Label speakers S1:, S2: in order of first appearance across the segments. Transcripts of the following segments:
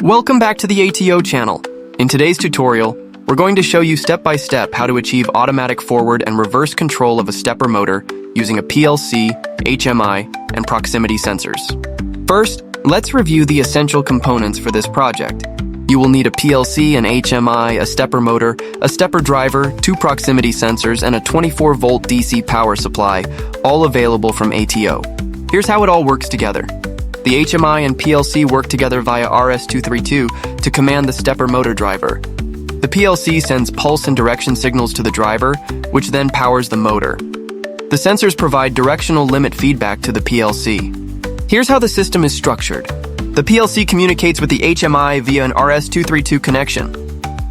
S1: Welcome back to the ATO channel. In today's tutorial, we're going to show you step-by-step how to achieve automatic forward and reverse control of a stepper motor using a PLC, HMI, and proximity sensors. First, let's review the essential components for this project. You will need a PLC, an HMI, a stepper motor, a stepper driver, 2 proximity sensors, and a 24-volt DC power supply, all available from ATO. Here's how it all works together. The HMI and PLC work together via RS-232 to command the stepper motor driver. The PLC sends pulse and direction signals to the driver, which then powers the motor. The sensors provide directional limit feedback to the PLC. Here's how the system is structured. The PLC communicates with the HMI via an RS-232 connection.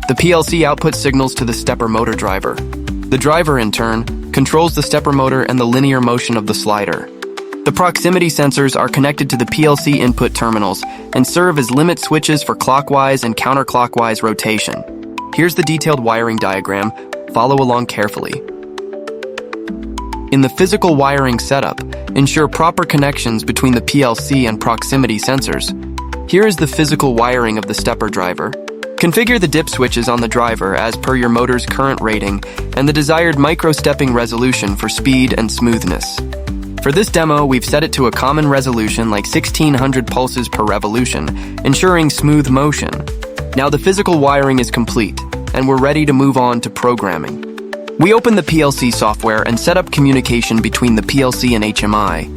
S1: The PLC outputs signals to the stepper motor driver. The driver, in turn, controls the stepper motor and the linear motion of the slider. The proximity sensors are connected to the PLC input terminals and serve as limit switches for clockwise and counterclockwise rotation. Here's the detailed wiring diagram. Follow along carefully. In the physical wiring setup, ensure proper connections between the PLC and proximity sensors. Here is the physical wiring of the stepper driver. Configure the dip switches on the driver as per your motor's current rating and the desired micro-stepping resolution for speed and smoothness. For this demo, we've set it to a common resolution like 1600 pulses per revolution, ensuring smooth motion. Now the physical wiring is complete, and we're ready to move on to programming. We open the PLC software and set up communication between the PLC and HMI.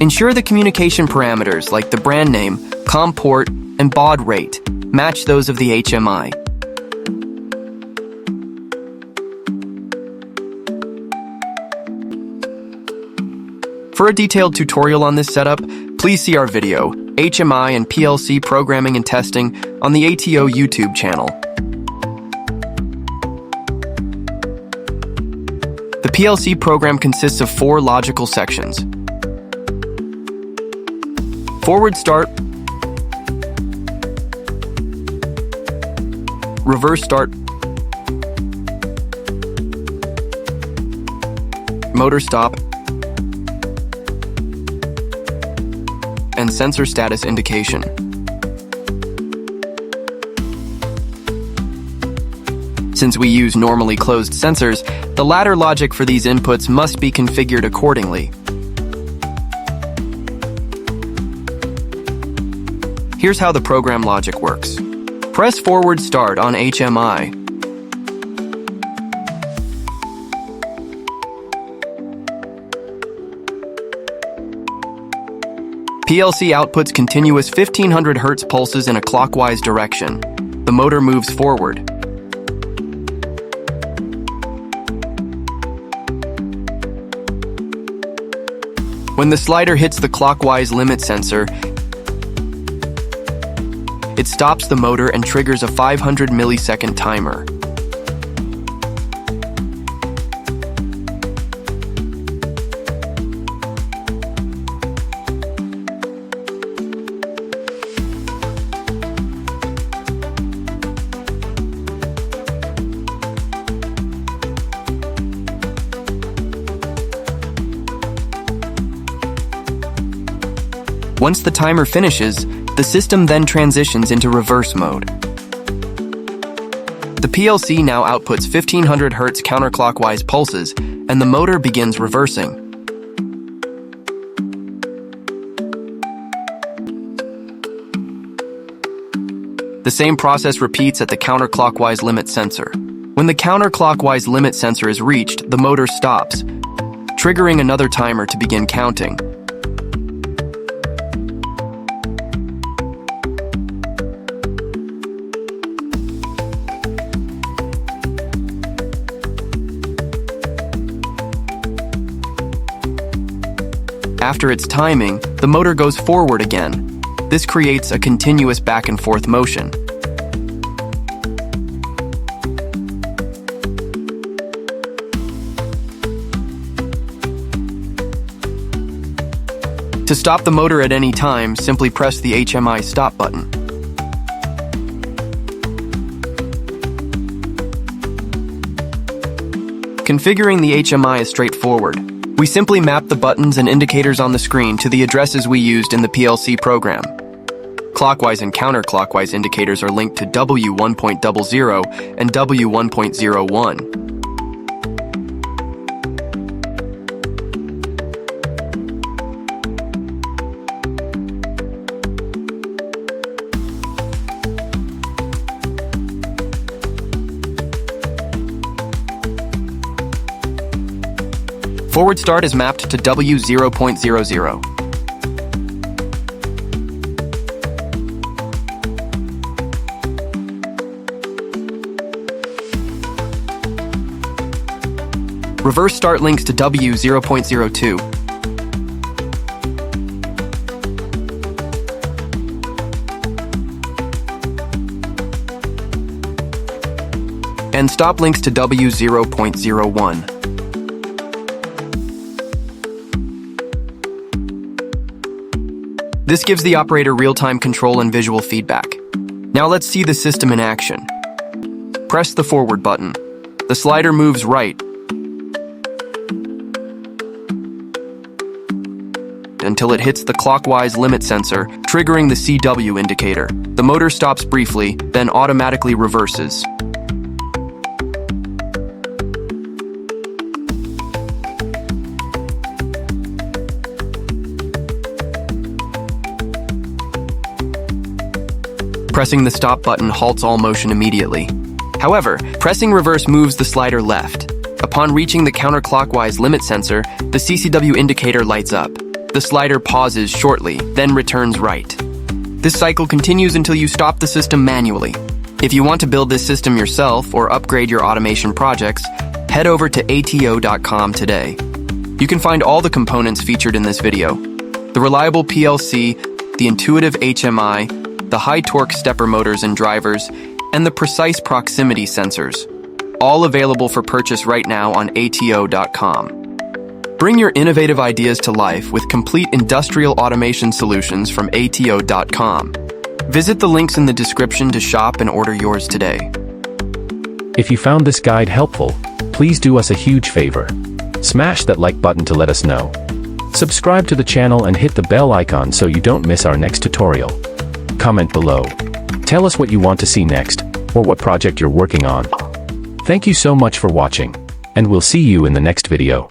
S1: Ensure the communication parameters like the brand name, COM port, and baud rate match those of the HMI. For a detailed tutorial on this setup, please see our video, HMI and PLC Programming and Testing, on the ATO YouTube channel. The PLC program consists of 4 logical sections. Forward start, reverse start, motor stop, and sensor status indication. Since we use normally closed sensors, the ladder logic for these inputs must be configured accordingly. Here's how the program logic works. Press forward start on HMI. PLC outputs continuous 1500 Hz pulses in a clockwise direction. The motor moves forward. When the slider hits the clockwise limit sensor, it stops the motor and triggers a 500 millisecond timer. Once the timer finishes, the system then transitions into reverse mode. The PLC now outputs 1500 Hz counterclockwise pulses, and the motor begins reversing. The same process repeats at the counterclockwise limit sensor. When the counterclockwise limit sensor is reached, the motor stops, triggering another timer to begin counting. After its timing, the motor goes forward again. This creates a continuous back and forth motion. To stop the motor at any time, simply press the HMI stop button. Configuring the HMI is straightforward. We simply map the buttons and indicators on the screen to the addresses we used in the PLC program. Clockwise and counterclockwise indicators are linked to W1.00 and W1.01. Forward start is mapped to W0.00. Reverse start links to W0.02. And stop links to W0.01. This gives the operator real-time control and visual feedback. Now let's see the system in action. Press the forward button. The slider moves right until it hits the clockwise limit sensor, triggering the CW indicator. The motor stops briefly, then automatically reverses. Pressing the stop button halts all motion immediately. However, pressing reverse moves the slider left. Upon reaching the counterclockwise limit sensor, the CCW indicator lights up. The slider pauses shortly, then returns right. This cycle continues until you stop the system manually. If you want to build this system yourself or upgrade your automation projects, head over to ATO.com today. You can find all the components featured in this video: the reliable PLC, the intuitive HMI, the high-torque stepper motors and drivers, and the precise proximity sensors, all available for purchase right now on ATO.com. Bring your innovative ideas to life with complete industrial automation solutions from ATO.com. Visit the links in the description to shop and order yours today.
S2: If you found this guide helpful, please do us a huge favor. Smash that like button to let us know. Subscribe to the channel and hit the bell icon so you don't miss our next tutorial. Comment below. Tell us what you want to see next, or what project you're working on. Thank you so much for watching, and we'll see you in the next video.